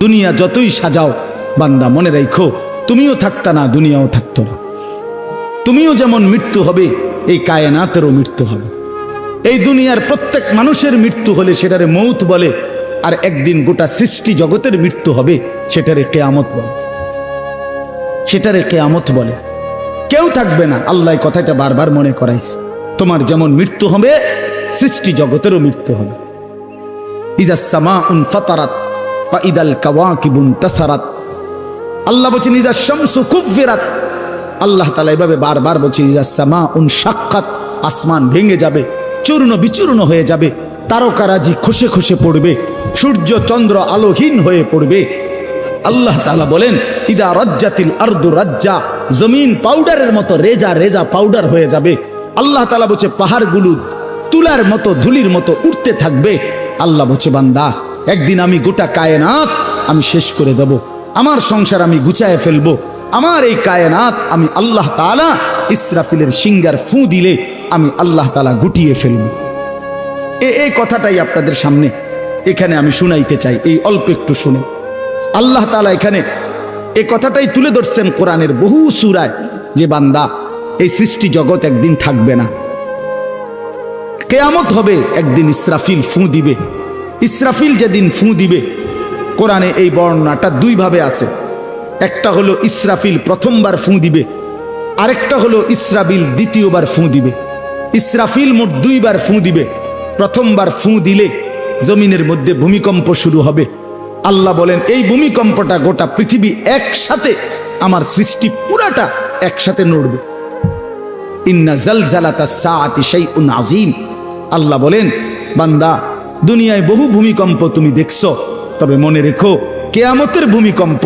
দুনিয়া যতই সাজাও বান্দা মনে রাখো তুমিও থাকতা না, দুনিয়াও থাকতো না। তুমিও যেমন মৃত্যু হবে, এই কায়নাতেরও মৃত্যু হবে। এই দুনিয়ার প্রত্যেক মানুষের মৃত্যু হলে সেটারে মৌত বলে, আর একদিন গোটা সৃষ্টি জগতের মৃত্যু হবে সেটারে কিয়ামত বলে। সেটারে কিয়ামত বলে। কেউ থাকবে না, আল্লাহ কথাটা বারবার মনে করাইছে। তোমার যেমন মৃত্যু হবে, সৃষ্টি জগতেরও মৃত্যু হবে। ইজাস সামাউন ফাতারাত ওয়া ইদাল কাওয়াকিবুন তাসারাত। আল্লাহ বলেছেন ইজাস শামসু কুফিরাত। আল্লাহ তাআলা এভাবে বারবার বলছে ইজাস সামাউন শাক্কাত, আসমান ভেঙে যাবে, চূর্ণ বিচূর্ণ হয়ে যাবে, তারকারাজি খসে খসে পড়বে, সূর্য চন্দ্র আলোহীন হয়ে পড়বে। আল্লাহ তাআলা বলেন ইদা রাজ্জাতিল আরদু রাজ্জা, জমিন পাউডারের মতো রেজা রেজা পাউডার হয়ে যাবে। আল্লাহ তাআলা বলছে পাহাড়গুলো তুলার মতো ধুলির মতো উঠতে থাকবে। আল্লাহ বলছে বান্দা একদিন আমি গোটা কায়নাত আমি শেষ করে দেব, আমার সংসার আমি গুছায় ফেলবো, আমার এই কায়নাত আমি আল্লাহ তাআলা ইসরাফিলের সিঙ্গার ফু দিলে আমি আল্লাহ তাআলা গুটিয়ে ফেলবো। এই কথাটাই আপনাদের সামনে এখানে আমি শুনাইতে চাই, এই অল্প একটু শুনে। আল্লাহ তাআলা এখানে এই কথাটাই তুলে ধরছেন কোরআনের বহু সূরায়, যে বান্দা এই সৃষ্টি জগৎ একদিন থাকবে না, কিয়ামত হবে, একদিন ইসরাফিল ফু দিবে। ইসরাফিল যেদিন ফু দিবে, কোরআনে এই বর্ণনাটা দুই ভাবে আছে। একটা হলো ইসরাফিল প্রথমবার ফু দিবে, আরেকটা হলো ইসরাফিল দ্বিতীয়বার ফু দিবে। ইসরাফিল মোট দুইবার ফু দিবে। প্রথমবার ফু দিলে জমিনের মধ্যে ভূমিকম্প শুরু হবে। আল্লাহ বলেন এই ভূমিকম্পটা গোটা পৃথিবী একসাথে, আমার সৃষ্টি পুরাটা একসাথে নড়বে। ইন্না জালজালাতাস সাআতি শাইউন আযীম। আল্লাহ বলেন বান্দা দুনিয়ায় বহু ভূমিকম্প তুমি দেখছো, তবে মনে রেখো কিয়ামতের ভূমিকম্প,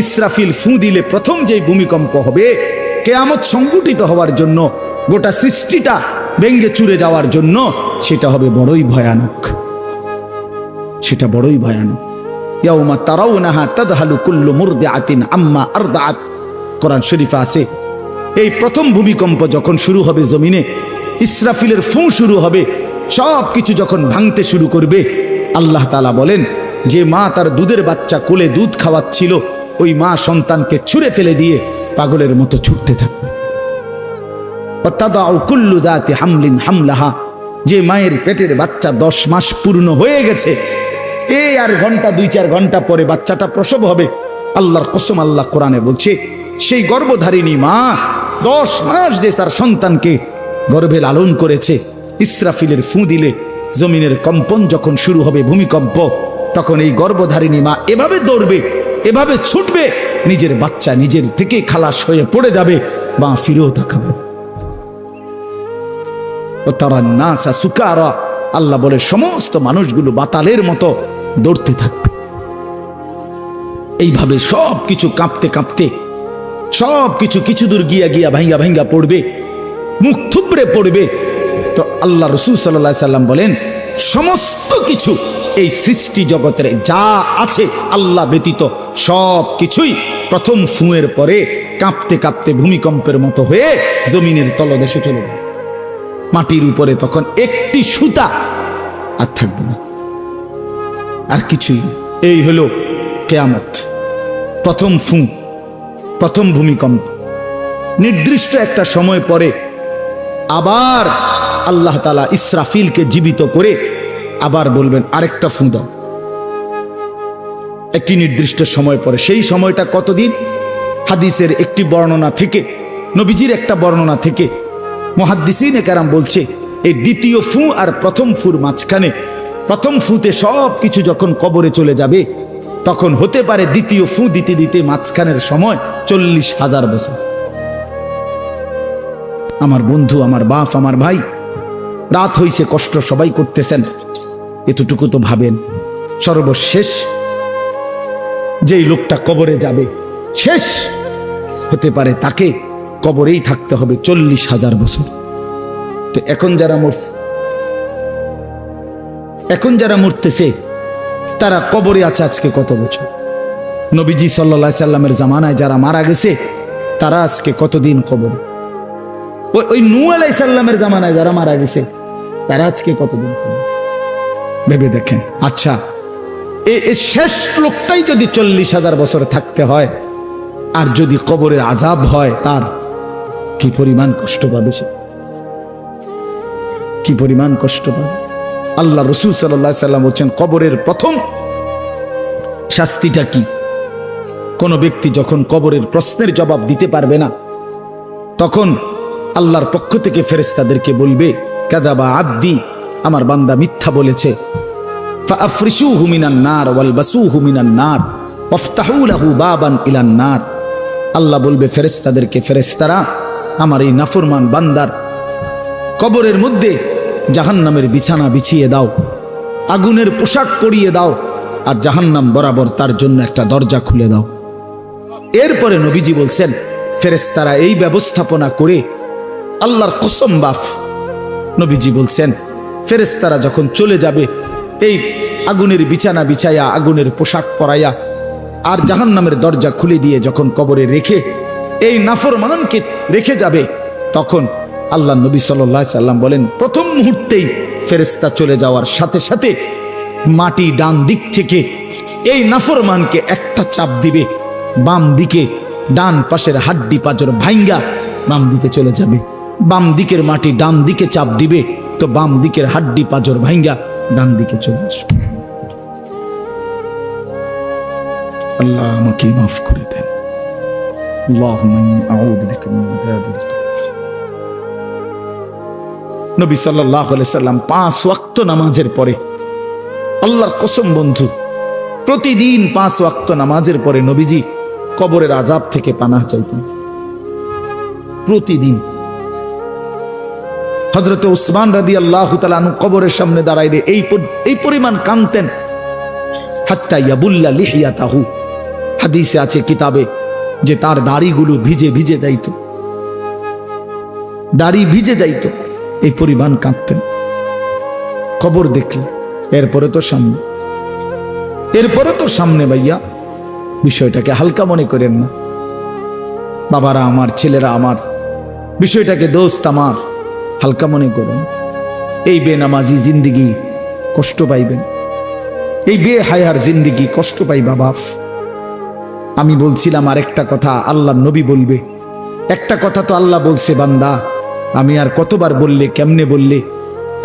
ইসরাফিল ফু দিলে প্রথম যে ভূমিকম্প হবে, কিয়ামত সংঘটিত হওয়ার জন্য, গোটা সৃষ্টিটা ভেঙে চুরে যাওয়ার জন্য, সেটা হবে বড়ই ভয়ানক। সেটা বড়ই ভয়ানক। ইয়াউমা তারাউনাহা তাদহালু কুল্লু মুরদিআতিন আম্মা আরদাআত। কোরআন শরীফে আছে এই প্রথম ভূমিকম্প যখন শুরু হবে জমিনে, ইসরাফিলের ফু শুরু হবে, সব কিছু যখন ভাঙতে শুরু করবে, আল্লাহ তাআলা বলেন যে মা তার দুধের বাচ্চা কোলে দুধ খাওয়াচ্ছিল, ওই মা সন্তানকে ছুঁড়ে ফেলে দিয়ে পাগলের মতো ছুটতে থাকবে। ওয়াতাদাউ কুল্লু যাতি হামলিন হামলাহা, যে মায়ের পেটের বাচ্চা 10 মাস পূর্ণ হয়ে গেছে, এই আর ঘন্টা 2-4 ঘন্টা পরে বাচ্চাটা প্রসব হবে। আল্লাহর কসম, আল্লাহ কোরআনে বলছে সেই গর্ভধারিণী মা 10 মাস যে তার সন্তানকে গর্ভে লালন করেছে, ইসরাফিলের ফু দিলে জমিনের কম্পন যখন শুরু হবে, ভূমিকম্প, তখন এই গর্ভধারিণী মা এভাবে দৌড়বে, এভাবে ছুটবে, নিজের বাচ্চা নিজের থেকে খালাস হয়ে পড়ে যাবে, বা ফিরেও তাকাবে। ও তারা নাসা সুকারা, আল্লাহ বলে সমস্ত মানুষগুলো বাতালের মতো দৌড়তে থাকবে। এইভাবে সব কিছু কাঁপতে কাঁপতে সব কিছু কিছু দূর গিয়া গিয়া ভাঙ্গা ভাঙ্গা পড়বে, মুখ থুবড়ে পড়বে। তো আল্লাহ রাসূল সাল্লাল্লাহু আলাইহি সাল্লাম বলেন সমস্ত কিছু এই সৃষ্টি জগতের যা আছে আল্লাহ ব্যতীত সব কিছুই প্রথম ফুঁয়ের পরে কাঁপতে কাঁপতে ভূমিকম্পের মতো হয়ে জমিনের তলদেশে চলে যাবে। মাটির উপরে তখন একটি সুতা আর থাকবে না, আর কিছুই না। এই হলো কিয়ামত, প্রথম ফু, প্রথম ভূমিকম্প। নির্দিষ্ট একটা সময় পরে আবার আল্লাহ তাআলা ইসরাফিলকে জীবিত করে আবার বলবেন আরেকটা ফু দাও, একটি নির্দিষ্ট সময় পরে। সেই সময়টা কতদিন? হাদিসের একটি বর্ণনা থেকে, নবীজির একটা বর্ণনা থেকে মুহাদ্দিসিনে কেরাম বলছে এই দ্বিতীয় ফু আর প্রথম ফুর মাঝখানে, প্রথম ফুতে সব কিছু যখন কবরে চলে যাবে, তখন হতে পারে দ্বিতীয় ফু দিতে দিতে মাঝখানের সময় 40,000 বছর। আমার বন্ধু, আমার বাপ, আমার ভাই, রাত হইছে, কষ্ট সবাই করতেছেন, এতটুকু তো ভাবেন সর্বশেষ যেই লোকটা কবরে যাবে, শেষ হতে পারে তাকে কবরেই থাকতে হবে 40,000 বছর। তো এখন যারা মরতেছে তারা কবরে আছে আজকে কত বছর? নবীজি সাল্লাল্লাহু আলাইহি সাল্লামের জামানায় যারা মারা গেছে তারা আজকে কতদিন কবরে? ওই নূহ আলাইহিস সালামের জামানায় যারা মারা গেছে তারা আজকে কতদিন কবরে? ভেবে দেখেন। আচ্ছা, এই শেষ লোকটাই যদি 40,000 বছর থাকতে হয়, আর যদি কবরের আযাব হয়, তার কি পরিমাণ কষ্ট পাবে সে, কি পরিমাণ কষ্ট পাবে। আল্লাহ রাসূল সাল্লাল্লাহু আলাইহি সাল্লাম বলেন, কবরের প্রথম শাস্তিটা কি? কোন ব্যক্তি যখন কবরের প্রশ্নের জবাব দিতে পারবে না, তখন আল্লাহর পক্ষ থেকে ফেরেশতাদেরকে বলবে, কাযাবা আব্দি, আমার বান্দা মিথ্যা বলেছে। ফাআফরিশুহু মিনান নার ওয়ালবাসুহু মিনান নার ওয়াফতাহু লাহু বাবান ইলান নার। আল্লাহ বলবে ফেরেশতাদেরকে, ফেরেশতারা আমার এই নাফরমান বান্দার কবরের মধ্যে জাহান্নামের বিছানা বিছিয়ে দাও, আগুনের পোশাক পরিয়ে দাও, আর জাহান্নাম বরাবর তার জন্য একটা দরজা খুলে দাও। এরপরে নবীজি বলছেন, ফেরেশতারা এই ব্যবস্থাপনা করে, আল্লাহর কসম বাফ, নবীজি বলছেন ফেরেশতারা যখন চলে যাবে, এই আগুনের বিছানা বিছাইয়া, আগুনের পোশাক পরাইয়া, আর জাহান্নামের দরজা খুলে দিয়ে যখন কবরে রেখে এই নাফরমানকে রেখে যাবে, তখন আল্লাহ নবী সাল্লাল্লাহু আলাইহি সাল্লাম বলেন, প্রথম মুহূর্তেই ফেরেশতা চলে যাওয়ার সাথে সাথে মাটি ডান দিক থেকে এই নাফরমানকে একটা চাপ দিবে, বাম দিকে ডান পাশের হাড্ডি পাঁজর ভাঙ্গা বাম দিকে চলে যাবে। বাম দিকের মাটি ডান দিকে চাপ দিবে, তো বাম দিকের হাড্ডি পাঁজর ভাঙ্গা ডান দিকে চলে আসবে। আল্লাহ আমাকে মাফ করে দেন। আল্লাহুম্মা ইন্নী আউযু বিকা মিন আযাবিল কবর। নবী সাল্লাল্লাহু আলাইহি সাল্লাম 5 ওয়াক্ত নামাজের পরে, আল্লাহর কসম বন্ধু, প্রতিদিন 5 ওয়াক্ত নামাজের পরে নবীজি কবরের আযাব থেকে পানাহ চাইতেন। প্রতিদিন। হযরত উসমান রাদিয়াল্লাহু তাআলা আনহু কবরের সামনে দাঁড়াইলে এই পরিমাণ কাঁদতেন, হাত্তা ইয়াবুল্লা লিহিয়াতাহু। হাদিসে আছে কিতাবে যে তার দাড়িগুলো ভিজে ভিজে যাইত, দাড়ি ভিজে যাইত, এই পরিমাণ কাঁদতেন কবর দেখলে। এরপরে তো সামনে ভাইয়া, বিষয়টাকে হালকা মনে করেন না। বাবারা আমার, ছেলেরা আমার, বিষয়টাকে দোস্ত আমার, হালকা মনে করুন। এই বেনামাজি জিন্দিগি কষ্ট পাইবেন, এই বেহায়ার জিন্দিগি কষ্ট পাইবা বাপ। আমি বলছিলাম আরেকটা কথা আল্লাহ নবী বলবে, একটা কথা তো আল্লাহ বলছে, বান্দা আমি আর কতবার বললে, কেমনে বললে,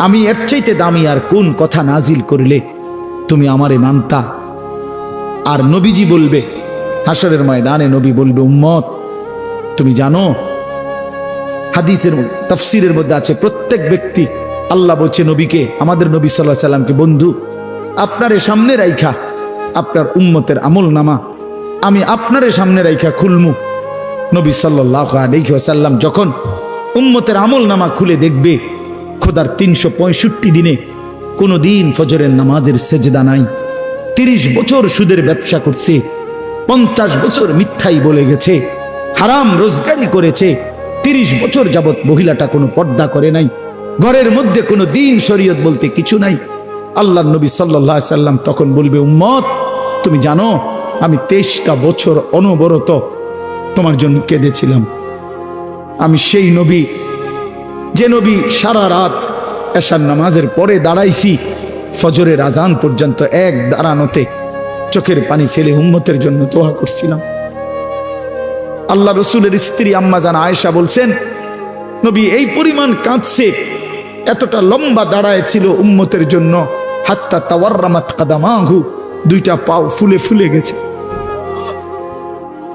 আমি এর চাইতে দামি আর কোন কথা নাজিল করলে তুমি আমারে মানতা। আর নবীজি বলবে হাসরের ময়দানে, নবী বলবে, উম্মত তুমি জানো, হাদিসের তাফসীরের মধ্যে আছে, প্রত্যেক ব্যক্তি, আল্লাহ বলছে নবীকে, আমাদের নবী সাল্লাল্লাহু আলাইহি সাল্লামকে, বন্ধু আপনারে সামনে রাইখা আপনার উম্মতের আমল নামা আমি আপনারে সামনে রাইখা খুলমু। নবী সাল্লাল্লাহু আলাইহি ওয়াসাল্লাম যখন উম্মতের আমল নামা খুলে দেখবে, খোদার 365 দিনে কোনো দিন ফজরের নামাজের সেজদা নাই, 30 বছর সুদের ব্যবসা করছে, 50 বছর মিথ্যাই বলে গেছে, হারাম রোজগারি করেছে, 30 বছর যাবত মহিলাটা কোনো পর্দা করে নাই, ঘরের মধ্যে কোনো দিন শরীয়ত বলতে কিছু নাই। আল্লাহর নবী সাল্লাল্লাহু আলাইহি সাল্লাম তখন বলবে, উম্মত তুমি জানো আমি 23টা বছর অনবরত তোমার জন্য কেঁদেছিলাম। আমি সেই নবী, যে নবী সারা রাত এশার নামাজের পরে দাঁড়াইছি ফজরের আজান পর্যন্ত, এক দাঁড়ানোতে চোখের পানি ফেলে উম্মতের জন্য দোয়া করছিলাম। আল্লাহ রসুলের স্ত্রী আম্মা জান আয়েশা বলছেন, নবী এই পরিমাণ কাঁদছে, এতটা লম্বা দাঁড়ায় ছিল উম্মতের জন্য, হাত্তা তাওয়াররামাত কাদামাহু, 2টা পাও ফুলে ফুলে গেছে।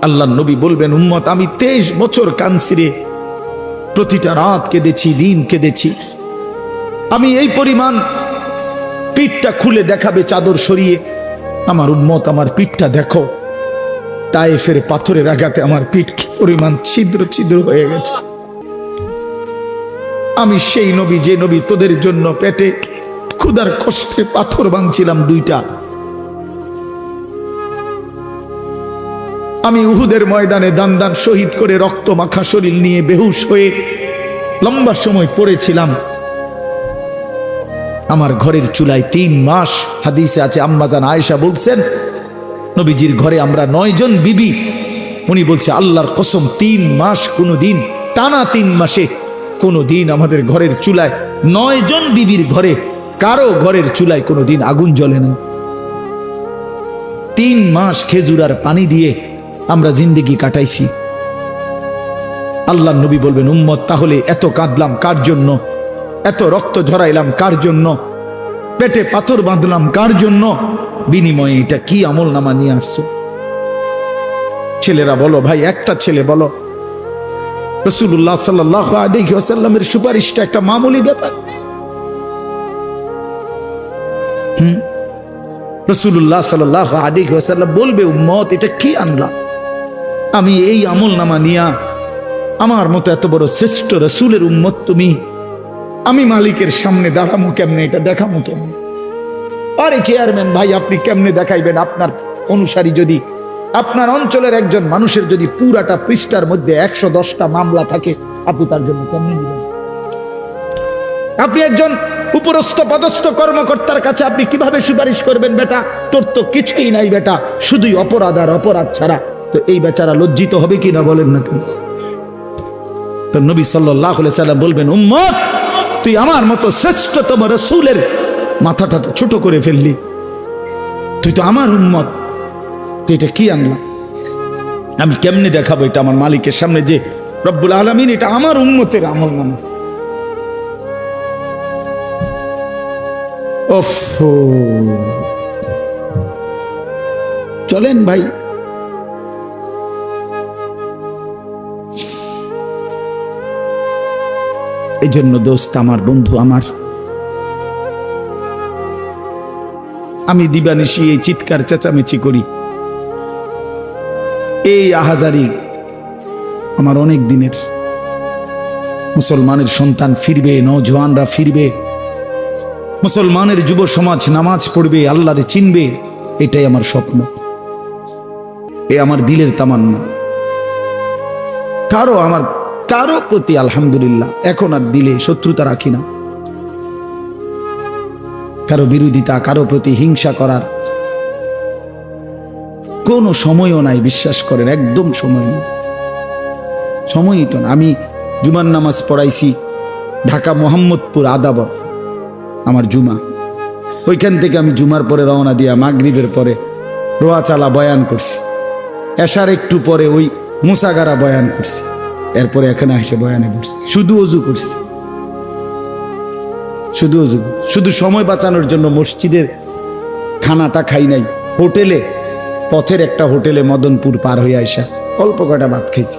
আল্লাহ নবী বলবেন, উম্মত আমি 23 বছর কাঁদছি রে, প্রতিটা রাত কেঁদেছি, দিন কেঁদেছি। আমি এই পরিমাণ, পিঠটা খুলে দেখাবে চাদর সরিয়ে, আমার উম্মত আমার পিঠটা দেখো, তায়েফের পাথরের আঘাতে আমার পিঠ কি পরিমাণ ছিদ্র ছিদ্র হয়ে গেছে। আমি সেই নবী, যে নবী তোদের জন্য পেটে ক্ষুধার কষ্টে পাথর ভাঙছিলাম 2টা। আমি উহুদের ময়দানে দান দান শহীদ করে রক্ত মাখা শরীর নিয়ে বেহুশ হয়ে লম্বা সময় পড়েছিলাম। আমার ঘরের চুলায় 3 মাস, হাদিসে আছে আম্মা জান আয়েশা বলছেন, নবীজির ঘরে আমরা 9 জন বিবি, উনি বলছে আল্লাহর কসম 3 মাস, কোনো দিন টানা 3 মাসে কোনো দিন আমাদের ঘরের চুলায়, 9 জন বিবির ঘরে কারো ঘরের চুলায় কোনো দিন আগুন জ্বলে না। 3 মাস খেজুর আর পানি দিয়ে আমরা জিন্দেগি কাটাইছি। আল্লাহর নবী বলবেন, উম্মত তাহলে এত কাঁদলাম কার জন্য, এত রক্ত ঝরাইলাম কার জন্য, পেটে পাথর বাঁধলাম কার জন্য, বিনিময়ে এটা কি আমল নামা নিয়ে আসছো? ছেলেরা বলো ভাই, একটা ছেলে বলো রাসূলুল্লাহ সাল্লাল্লাহু আলাইহি ওয়াসাল্লামের সুপারিশটা একটা মামুলি ব্যাপার। রাসূলুল্লাহ সাল্লাল্লাহু আলাইহি ওয়াসাল্লাম বলবে, উম্মত এটা কি আনলা? আমি এই আমল নামা নিয়া আমার মতো এত বড় শ্রেষ্ঠ রাসূলের উম্মত তুমি, আমি মালিকের সামনে দাঁড়ামু কেমনে, এটা দেখামু কেমনে? আরে চেয়ারম্যান ভাই, আপনি কেমনে দেখাইবেন? আপনার অনুসারী যদি, আপনার অঞ্চলের একজন মানুষের যদি পুরাটা পৃষ্ঠার মধ্যে 110টা মামলা থাকে, আপনি তার জন্য কেমনে নেবেন? আপনি একজন উপরস্থ পদস্থ কর্মকর্তার কাছে আপনি কিভাবে সুপারিশ করবেন? বেটা তোর তো কিছুই নাই বেটা, শুধুই অপরাধ আর অপরাধ ছাড়া। তো এই বেচারা লজ্জিত হবে কিনা বলেন না কেন? তো নবী সাল্লাল্লাহু আলাইহি সাল্লাম বলবেন, উম্মত তুই আমার মতো শ্রেষ্ঠতম রাসূলের মাথাটা তো ছোট করে ফেললি, তুই তো আমার উম্মত, তুই এটা কি আনলা? আমি কেমনে দেখাবো এটা আমার মালিকের সামনে যে রব্বুল আলামিন এটা আমার উম্মতের আমল নামা? চলেন ভাই, এই জন্য দোস্ত আমার, বন্ধু আমার, আমি দিবানিশি এই চিৎকার চেঁচামেচি করি, এই আহাজারি আমার অনেক দিনের। মুসলমানের সন্তান ফিরবে, নওজোয়ানরা ফিরবে, মুসলমানের যুব সমাজ নামাজ পড়বে, আল্লাহরে চিনবে, এটাই আমার স্বপ্ন, এ আমার দিলের তামান্না। কারো প্রতি আলহামদুলিল্লাহ এখন আর দিলে শত্রুতা রাখি না, কারো বিরোধিতা, কারো প্রতি হিংসা করার কোনো সময়ও নাই, বিশ্বাস করেন, একদম সময় নেই, সময়ই তো না। আমি জুমার নামাজ পড়াইছি ঢাকা মোহাম্মদপুর আদাবর, আমার জুমা, ওইখান থেকে আমি জুমার পরে রওনা দিয়া মাগরিবের পরে রোয়াচালা বয়ান করছি, এশার একটু পরে ওই মুসাগারা বয়ান করছি, এরপরে এখানে এসে বয়ানে বসছি, শুধু অজু করছি, শুধু অজু, শুধু সময় বাঁচানোর জন্য মসজিদের খানাটা খাই নাই, হোটেলে, পথের একটা হোটেলে মদনপুর পার হয়ে আইসা অল্প কয়টা ভাত খাইছি।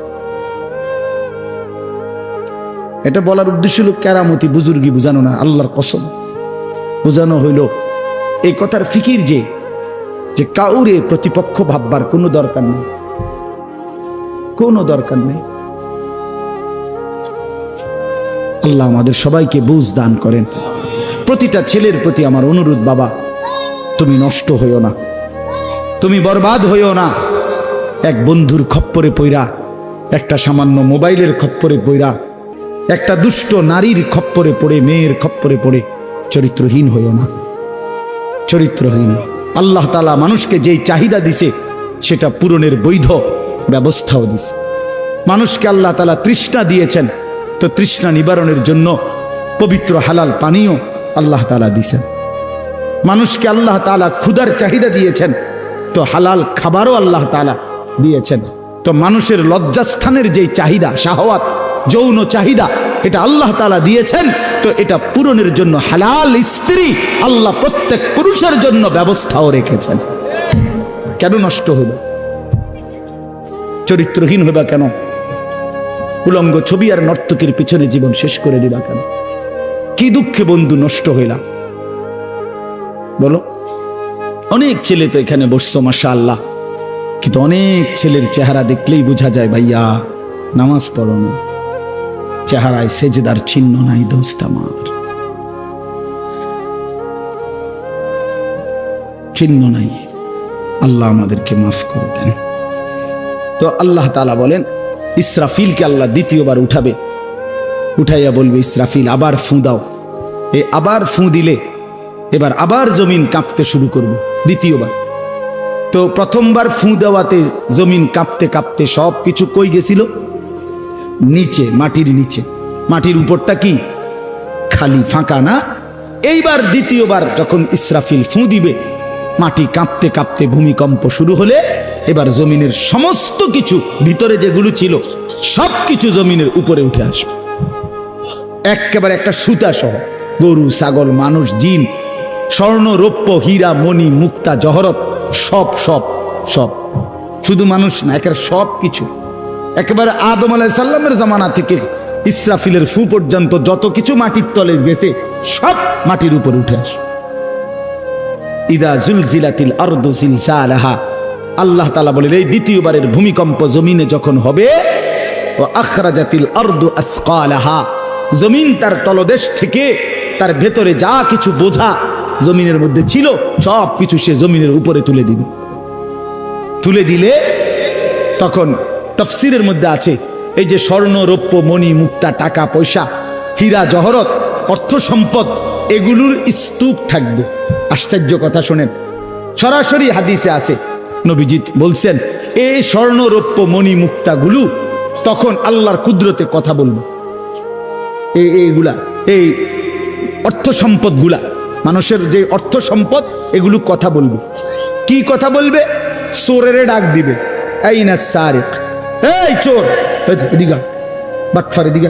এটা বলার উদ্দেশ্য হলো কেরামতি বুজুর্গি বুঝানো না, আল্লাহর কসম বুঝানো হইল এই কথার ফিকির যে কাউরে প্রতিপক্ষ ভাববার কোনো দরকার নেই, কোনো দরকার নেই। আল্লাহ আমাদের সবাইকে বুঝ দান করেন। প্রতিটা ছেলের প্রতি আমার অনুরোধ, বাবা তুমি নষ্ট হইও না, তুমি বরবাদ হইও না। এক বন্ধুর খপ্পরে পইরা, একটা সামান্য মোবাইলের খপ্পরে পইরা, একটা দুষ্ট নারীর খপ্পরে পড়ে, মেয়ের খপ্পরে পড়ে চরিত্রহীন হইও না, চরিত্রহীন। আল্লাহ তাআলা মানুষকে যেই চাহিদা দিছে সেটা পূরণের বৈধ ব্যবস্থাও দিছে। মানুষকে আল্লাহ তাআলা তৃষ্ণা দিয়েছেন, তো তৃষ্ণা নিবারণের জন্য পবিত্র হালাল পানীয় আল্লাহ তাআলা দিয়েছেন। মানুষকে আল্লাহ তাআলা ক্ষুধার চাহিদা দিয়েছেন, তো হালাল খাবারও আল্লাহ তাআলা দিয়েছেন। তো মানুষের লজ্জাস্থানের যেই চাহিদা, শাহওয়াত, যৌন চাহিদা, এটা আল্লাহ তাআলা দিয়েছেন, তো এটা পূরণের জন্য হালাল স্ত্রী আল্লাহ প্রত্যেক পুরুষের জন্য ব্যবস্থাও রেখেছেন। কেন নষ্ট হইবে? চরিত্রহীন হইবা কেন? উলঙ্গ ছবি আর নর্তকীর পিছনে জীবন শেষ করে দিবা কেন? কি দুঃখে বন্ধু নষ্ট হইলা বলো? অনেক ছেলে তো এখানে বসছো মাশাআল্লাহ, কিন্তু অনেক ছেলের চেহারা দেখলেই বোঝা যায় ভাইয়া নামাজ পড়ো না, চেহারায় সেজদার চিহ্ন নাই। দোস্ত আমার, চিহ্ন নাই। আল্লাহ আমাদেরকে মাফ করে দেন। তো আল্লাহ তাআলা বলেন, ইসরাফিলকে আল্লাহ দ্বিতীয়বার উঠাবে, উঠাইয়া বলবে, ইসরাফিল আবার ফুঁ দাও। এই আবার ফুঁ দিলে এবার আবার জমিন কাঁপতে শুরু করবে দ্বিতীয়বার। তো প্রথমবার ফুঁ দেওয়াতে জমিন কাঁপতে কাঁপতে সব কিছু কই গেছিল? নিচে, মাটির নিচে। মাটির উপরটা কি? খালি, ফাঁকা না? এইবার দ্বিতীয়বার যখন ইসরাফিল ফুঁ দিবে, মাটি কাঁপতে কাঁপতে ভূমিকম্প শুরু হলে এবার জমিনের সমস্ত কিছু ভিতরে যেগুলো ছিল সব কিছু জমিনের উপরে উঠে আসবে একেবারে একটা সুতা সহ। গরু, ছাগল, মানুষ, জিন, স্বর্ণ, রৌপ্য, হীরা, মণি, মুক্তা, জহরত, সব সব সব, শুধু মানুষ না, একেবারে সব কিছু, একেবারে আদম আলাইহিস সালামের জামানা থেকে ইসরাফিলের ফু পর্যন্ত যত কিছু মাটির তলে গেছে সব মাটির উপর উঠে আসে। ইদা জুলজিলাতিল আরদু জিলজালাহা, আল্লাহ তাআলা বলেন এই দ্বিতীয়বারের ভূমিকম্প জমিনে যখন হবে, ও আখরাজাতিল আরদু আসকালাহা, জমিন তার তলদেশ থেকে তার ভেতরে যা কিছু বোঝা জমিনের মধ্যে ছিল সব কিছু সে জমিনের উপরে তুলে দিবে। তুলে দিলে তখন তাফসীরের মধ্যে আছে এই যে স্বর্ণ, রৌপ্য, মণি, মুক্তা, টাকা পয়সা, হীরা, জহরত, অর্থ সম্পদ, এগুলোর স্তূপ থাকবে। আশ্চর্য কথা শোনেন, সরাসরি হাদিসে আছে, নবীজি বলছেন এই স্বর্ণ, রৌপ্য, মণি, মুক্তাগুলো তখন আল্লাহর কুদরতে কথা বলবে। এইগুলা, এই অর্থ সম্পদগুলা, মানুষের যে অর্থ সম্পদ, এগুলো কথা বলবে। কি কথা বলবে? চোরেরে ডাক দিবে, আইনা সারিক, এই চোর, এদিকে বাটফার, এদিকে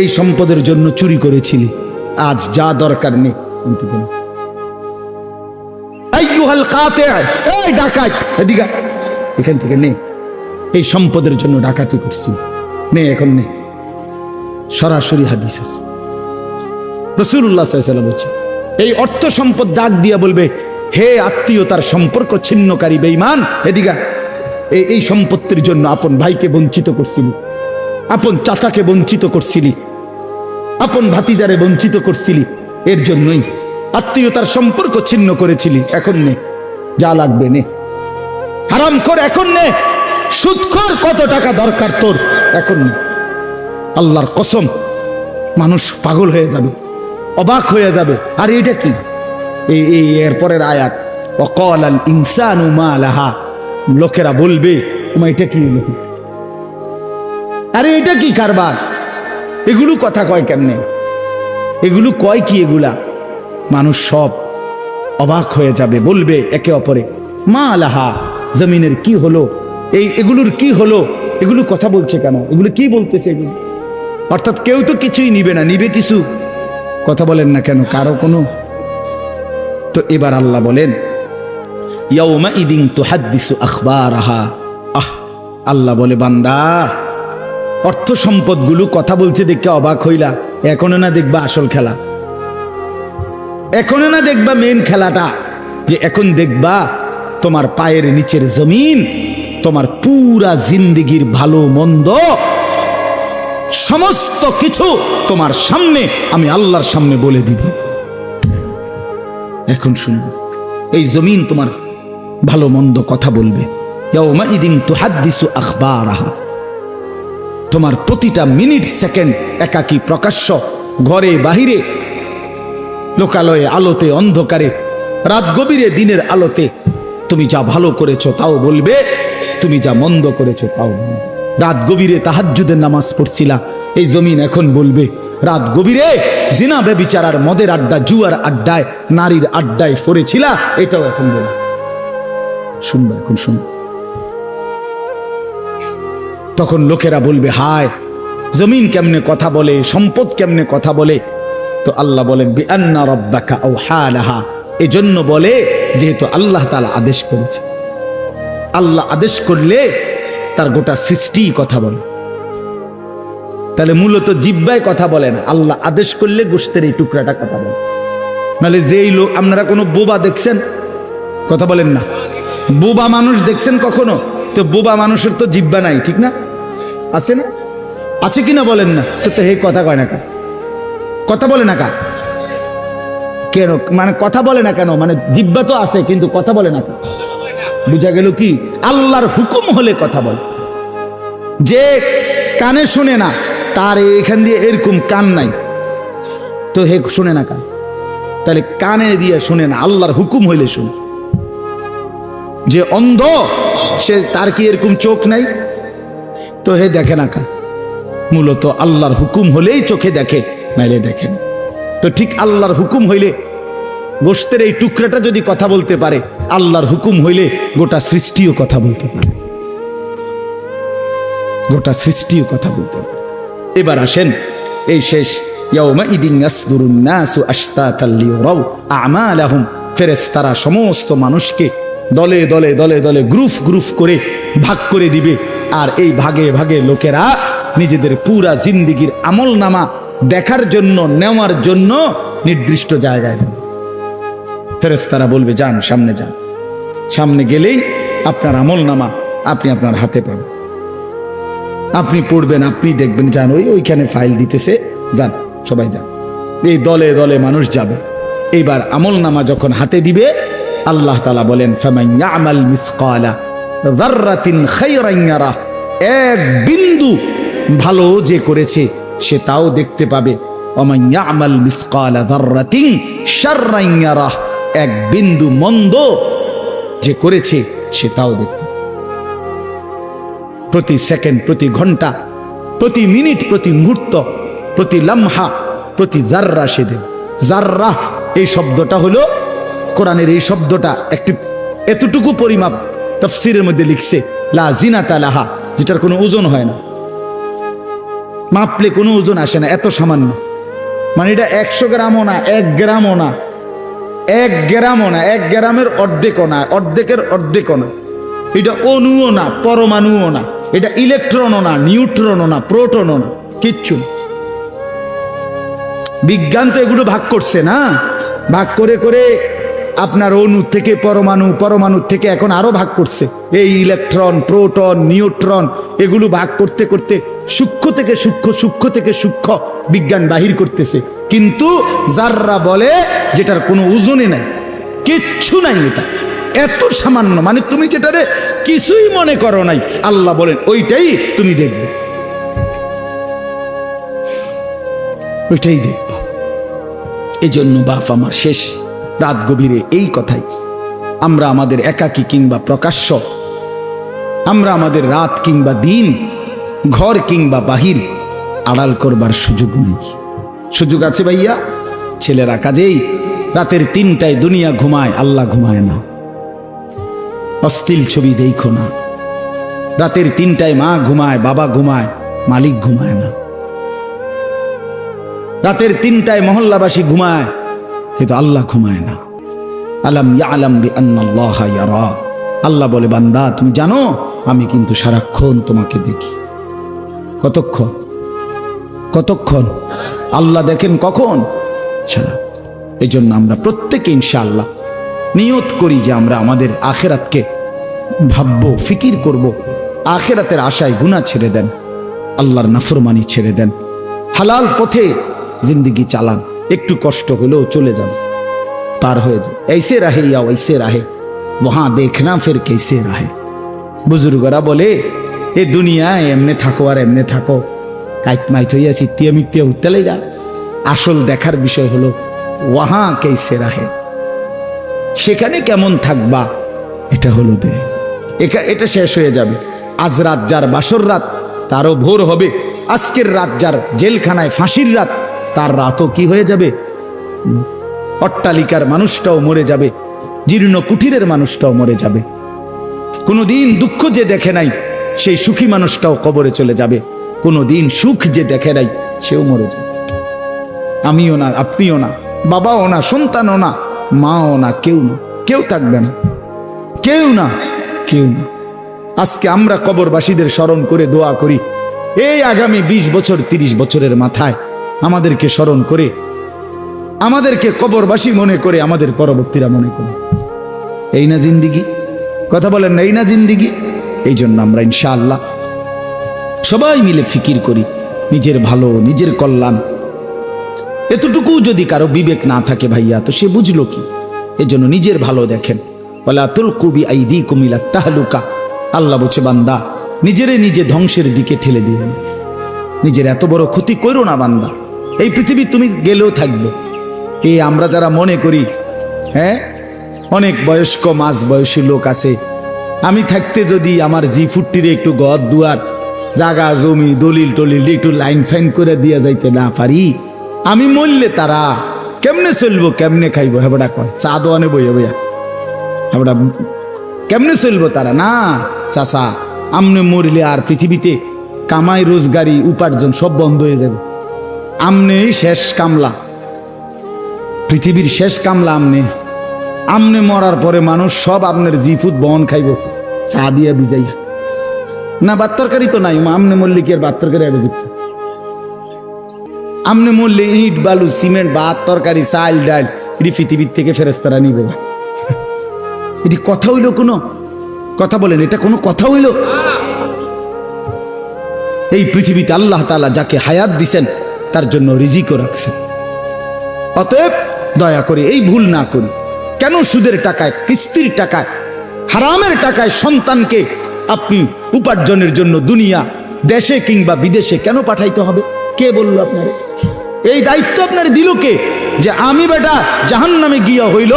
এই সম্পদের জন্য চুরি করেছিলি, আজ যা দরকার নেই। আইয়ুহাল কাতি, এই ডাকাত, এদিকে এখান থেকে নে, এই সম্পদের জন্য ডাকাতি করছি, নে এখন নে। সরাসরি হাদিস আছে, রাসূলুল্লাহ সাল্লাল্লাহু আলাইহি ওয়াসাল্লাম বলছেন এই অর্থ সম্পদ ডাক দিয়া বলবে, হে আত্মীয়তার সম্পর্ক ছিন্নকারী বেঈমান, এদিকে এই সম্পত্তির জন্য আপন ভাইকে বঞ্চিত করছিলি, আপন চাচাকে বঞ্চিত করছিলি, আপন ভাতিজারে বঞ্চিত করছিলি, এর জন্যই আত্মীয়তার সম্পর্ক ছিন্ন করেছিলি, এখন নে যা লাগবে নে, হারাম কর এখন নে, সুদখোর কত টাকা দরকার তোর এখন নে। আল্লাহর কসম, মানুষ পাগল হয়ে যাবে, অবাক হয়ে যাবে। আর এটা কি? এই এরপরের আয়াত, ওয়াকালাল ইনসানু মা লাহা, লোকেরা বলবে এটা কি হলো, আরে এটা কি কারবার, এগুলো কথা কয় কেমনে, এগুলো কয় কি, এগুলা মানুষ সব অবাক হয়ে যাবে, বলবে একে অপরে মা লাহা, জমিনের কি হলো, এগুলোর কি হলো, এগুলো কথা বলছে কেন, এগুলো কি বলতেছে এগুলো? অর্থাৎ কেউ তো কিছুই নিবে না, নিবে কিছু, কথা বলেন না কেন কারো কোনো। তো এবার আল্লাহ বলেন ইয়াউমা ইদিন তুহাদ্দিসু আখবারাহা, আল্লাহ বলে বান্দা অর্থ সম্পদগুলো কথা বলছে দেখে অবাক হইলা, এখনো না দেখবা আসল খেলা, এখনো না দেখবা মেন খেলাটা, যে এখন দেখবা তোমার পায়ের নিচের জমিন, তোমার পুরা জিন্দেগির ভালো মন্দ সমস্ত কিছু তোমার সামনে আমি আল্লাহর সামনে বলে দিব। এখন শুনবে, এই জমিন তোমার ভালো মন্দ কথা বলবে। ইয়াউমা ইদিন তুহাদ্দিসু আখবারাহা, তোমার প্রতিটা মিনিট সেকেন্ড একাকী প্রকাশ্য, ঘরে বাহিরে, লোকালয়ে, আলোতে, অন্ধকারে, রাত গভীরে, দিনের আলোতে, তুমি যা ভালো করেছো তাও বলবে, তুমি যা মন্দ করেছো তাও বলবে। রাত গভীরে তাহাজ্জুদের নামাজ পড়ছিলা, এই জমিন এখন বলবে রাত গভীরে জিনা ব্যভিচার, মদের আড্ডা, জুয়ার আড্ডায়, নারীর আড্ডায় পড়েছিলা, এটাও এখন বলবে। শুনবে, এখন শুনবে। তখন লোকেরা বলবে হায়, জমিন কেমনে কথা বলে, সম্পদ কেমনে কথা বলে। তো আল্লাহ বলেন বিআন্না রাব্বাকা আওহা লাহা, এজন্য বলে যেহেতু আল্লাহ তাআলা আদেশ করেছে। আল্লাহ আদেশ করলে তার গোটা সৃষ্টি কথা বলে, তাহলে মূলত জিহ্বায় কথা বলে না, আল্লাহ আদেশ করলে গোশতের এই টুকরাটা কথা বলে। নাহলে যেই লোক, আপনারা কোনো বোবা দেখছেন, কথা বলেন না, বোবা মানুষ দেখছেন কখনো? তো বোবা মানুষের তো জিহ্বা নাই, ঠিক না? আছে না? আছে কিনা বলেন না? তো হে কথা কয় না কা, কথা বলে না কা কেন, মানে কথা বলে না কেন, মানে জিহ্বা তো আছে কিন্তু কথা বলে না কা। বুঝা গেল কি? আল্লাহর হুকুম হলে কথা বলে। যে কানে শুনে না, তার এখান দিয়ে এরকম কান নাই, তো হে শুনে না কান, তাহলে কানে দিয়ে শুনে না, আল্লাহর হুকুম হইলে শুনে। যে অন্ধ, সে তার কি এরকম চোখ নাই, তো হে দেখে না কা। মূলত আল্লাহর হুকুম হলেই চোখে দেখে, নাইলে দেখেন। তো ঠিক আল্লাহর হুকুম হইলে গোশতের এই টুকরাটা যদি কথা বলতে পারে, আল্লাহর হুকুম হইলে গোটা সৃষ্টিও কথা বলতে পারে, গোটা সৃষ্টিও কথা বলতে পারে। এবার আসেন, এই শেষ ইয়াউমাইদিন ইয়াসদুরুন নাসু আশতাতাল লিয়ারাউ আমালাহুম, ফেরেশতারা সমস্ত মানুষকে দলে দলে দলে দলে গ্রুপ গ্রুপ করে ভাগ করে দিবে। আর এই ভাগে ভাগে লোকেরা নিজেদের পুরা জিন্দেগির আমলনামা দেখার জন্য, নেওয়ার জন্য নির্দিষ্ট জায়গায় যাবে। ফেরেশতারা বলবে যান, সামনে যান। সামনে গেলেই আপনার আমলনামা আপনি আপনার হাতে পাবেন, আপনি পড়বেন, আপনি দেখবেন, যান ওইখানে ফাইল দিতেছে, যান সবাই যান। এই দলে দলে মানুষ যাবে। এইবার আমলনামা যখন হাতে দিবে, আল্লাহ তাআলা বলেন ফামান ইয়ামাল মিসকালা যাররাতিন খায়রান ইয়ারা, এক বিন্দু ভালো যে করেছে সে তাও দেখতে পাবে। ওমান ইয়ামাল মিসকালা যাররাতিন শাররান ইয়ারা, এক বিন্দু মন্দ যে করেছে সে তাও দেখতে পাবে। প্রতি সেকেন্ড, প্রতি ঘন্টা, প্রতি মিনিট, প্রতি মুহূর্ত, প্রতি লামহা, প্রতি জাররা সে দেবে। জাররা এই শব্দটা হলো কোরআনের, এই শব্দটা একটি এতটুকু পরিমাপ তাফসীরের মধ্যে লিখছে লা জিনাতা লাহা, যেটার কোনো ওজন হয় না, মাপলে কোনো ওজন আসে না, এত সামান্য। মানে এটা 100 গ্রামও না, 1 গ্রামও না, 1 গ্রামও না, 1 গ্রামের অর্ধেকও না, অর্ধেকের অর্ধেকও না। এটা অণুও না, পরমাণুও না, এটা ইলেকট্রনও না, নিউট্রনও না, প্রোটনও না, কিচ্ছু না। বিজ্ঞান তো এগুলো ভাগ করছে না, ভাগ করে করে আপনার অণু থেকে পরমাণু, পরমাণু থেকে এখন আরো ভাগ করছে। এই ইলেকট্রন, প্রোটন, নিউট্রন এগুলো ভাগ করতে করতে সূক্ষ্ম থেকে সূক্ষ্ম, সূক্ষ্ম থেকে সূক্ষ্ম বিজ্ঞান বাহির করতেছে। কিন্তু জাররা বলে যেটার কোনো ওজনই নাই, কিচ্ছু নাই, এটা এত সামান্য। মানে তুমি যেটারে কিছুই মনে করো নাই, আল্লাহ বলেন ওইটাই তুমি দেখবে, ওইটাই দেখবে। এই জন্য বাপ আমার শেষ রাত গভীরে এই কথাই, আমরা আমাদের একাকী কিংবা প্রকাশ্য, আমরা আমাদের রাত কিংবা দিন, ঘর কিংবা বাহির আড়াল করবার সুযোগ নেই। সুযোগ আছে ভাইয়া? ছেলেরা কাজেই রাতের 3টায় দুনিয়া ঘুমায়, আল্লাহ ঘুমায় না। অশ্লীল ছবি দেখো না। রাতের 3টায় মা ঘুমায়, বাবা ঘুমায়, মালিক ঘুমায় না। রাতের 3টায় মহল্লাবাসী ঘুমায়, কিন্তু আল্লাহ ঘুমায় না। আলাম ইয়ালাম বিআন্নাল্লাহা ইয়ারা, আল্লাহ বলে বান্দা তুমি জানো আমি কিন্তু সারাক্ষণ তোমাকে দেখি। কতক্ষণ? কতক্ষণ? আল্লাহ দেখেন কখন? সারাক্ষণ। এই জন্য আমরা প্রত্যেকে ইনশাআল্লাহ নিয়ত করি যে আমরা আমাদের আখেরাতকে ভাববো, ফিকির করব। আখেরাতের আশায় গুনাহ ছেড়ে দেন, আল্লাহর নাফরমানি ছেড়ে দেন, হালাল পথে জিন্দেগি চালান। একটু কষ্ট হলেও চলে যান, পার হয়ে যান। ऐसे रहे या वैसे रहे वहां देखना फिर कैसे रहे। বুজুর্গরা বলে এ দুনিয়ায় এমনে থাকো আর এমনে থাকো, কাইট মাইট হইয়া চিত্তিয়া মিত্তিয়া উঠতে লাগা। আসল দেখার বিষয় হলো ওয়াহা কেসে রাহে, সেখানে কেমন থাকবা, এটা হলো দে। এটা শেষ হয়ে যাবে। আজ রাত যার বাসর রাত, তারও ভোর হবে। আজকের রাত যার জেলখানায় ফাঁসির রাত, তার রাতও কি হয়ে যাবে? অট্টালিকার মানুষটাও মরে যাবে, জীর্ণ কুঠিরের মানুষটাও মরে যাবে। কোনোদিন দুঃখ যে দেখে নাই সেই সুখী মানুষটাও কবরে চলে যাবে। কোনোদিন সুখ যে দেখে নাই সেও মরে যাবে। আমিও না, আপনিও না, বাবাও না, সন্তানও না, মাও না, কেউ না, কেউ থাকবে না, কেউ না, কেউ না। আজকে আমরা কবরবাসীদের স্মরণ করে দোয়া করি, এই আগামী 20 বছর 30 বছরের মাথায় আমাদেরকে স্মরণ করে, আমাদেরকে কবরবাসী মনে করে, আমাদের পরবর্তীরা মনে করে। এই না জিন্দিগি? কথা বলেন না, এই না জিন্দিগি? এই জন্য আমরা ইনশাআল্লাহ সবাই মিলে ফিকির করি নিজের ভালো, নিজের কল্যাণ। এতটুকু যদি কারো বিবেক না থাকে ভাইয়া, তো সে বুঝলো কি? এই জন্য নিজের ভালো দেখেন। ওয়ালা তুলকু বিআইদিকুম ইলা তাহলুকা, আল্লাহ বলছে বান্দা নিজেরে নিজে ধ্বংসের দিকে ঠেলে দিও না, নিজের এত বড় ক্ষতি করো না বান্দা। এই পৃথিবী তুমি গেলেও থাকবে। এই আমরা যারা মনে করি, হ্যাঁ অনেক বয়স্ক মাঝ বয়সী লোক আছে, আমি থাকতে যদি আমার জি40 একটু ঘর দুয়ার জাগা জমি দলিল টলিল একটু লাইন ফাইন করে দিয়া যাইতে না পারি, আমি মরলে তারা কেমনে চলবো কেমনে খাইবো হেবড়া কয় চা দোয়ানে বইয়া বইয়া হেবড়া কেমনে চলবো তারা না চাচা আমনে মরিলে আর পৃথিবীতে কামাই রোজগারি উপার্জন সব বন্ধ হয়ে যাবে আমনেই শেষ কামলা পৃথিবীর শেষ কামলা আমনে মরার পরে মানুষ সব আপনার জিফুত বহন খাইব চা দিয়া ভিজাইয়া না ভাত তরকারি তো নাই আমনে মরলে কি আর ভাত তরকারি আগে করতে আমনে মরলে ইট বালু সিমেন্ট ভাত তরকারি চাল ডাল এটি পৃথিবীর থেকে ফেরেস্তারা নিবে না এটি কথা হইল কোনো কথা বলেন এটা কোনো কথা হইল এই পৃথিবীতে আল্লাহ তাআলা যাকে হায়াত দিছেন তার জন্য রিজিকও রাখছেন অতএব দয়া করে এই ভুল না করি কেন সুদের টাকায় কিস্তির টাকায় হারামের টাকায় সন্তানকে আপনি উপার্জনের জন্য দুনিয়া দেশে কিংবা বিদেশে কেন পাঠাইতে হবে কে বলল আপনারে এই দায়িত্ব আপনার দিল কে যে আমি বেটা জাহান্নামে গিয়া হইল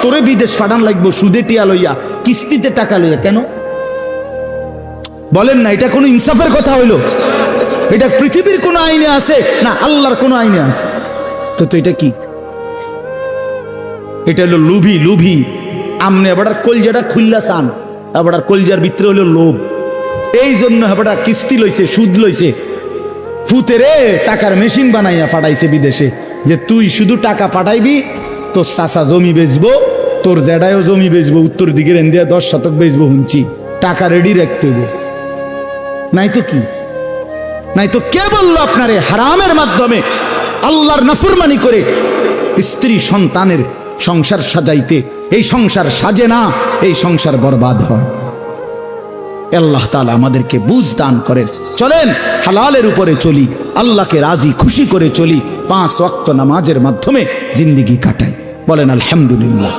তোরে বিদেশ পাঠান লাগবো সুদে টিয়া লইয়া কিস্তিতে টাকা লইয়া কেন বলেন না এটা কোনো ইনসাফের কথা হইল এটা পৃথিবীর কোন আইনে আছে না আল্লাহর কোন আইনে আছে তো এটা কি এটা হলো লুভি আমনে আবার কলজাটা খুললা চান আবার কলজার ভিতরে হলো লোভ এই জন্য আবার কিস্তি লইছে সুদ লইছে ফুতেরে টাকার মেশিন বানাইয়া পাঠাইছে বিদেশে যে তুই শুধু টাকা পাঠাইবি তোর চাচা জমি বেচবো তোর জেডায়ও জমি বেচবো উত্তর দিকের এন্দিয়া 10 শতক বেচবো হুঁচি টাকা রেডি রাখতে হইব নাই তো কি নাই তো কে বললো আপনারে হারামের মাধ্যমে আল্লাহর নাফরমানি করে স্ত্রী সন্তানের সংসার সাজাইতে এই সংসার সাজে না এই সংসার বরবাদ হয় আল্লাহ তাআলা আমাদেরকে বুঝ দান করেন চলেন হালালের উপরে চলি আল্লাহকে রাজি খুশি করে চলি 5 ওয়াক্ত নামাজের মাধ্যমে জিন্দেগি কাটাই বলেন আলহামদুলিল্লাহ।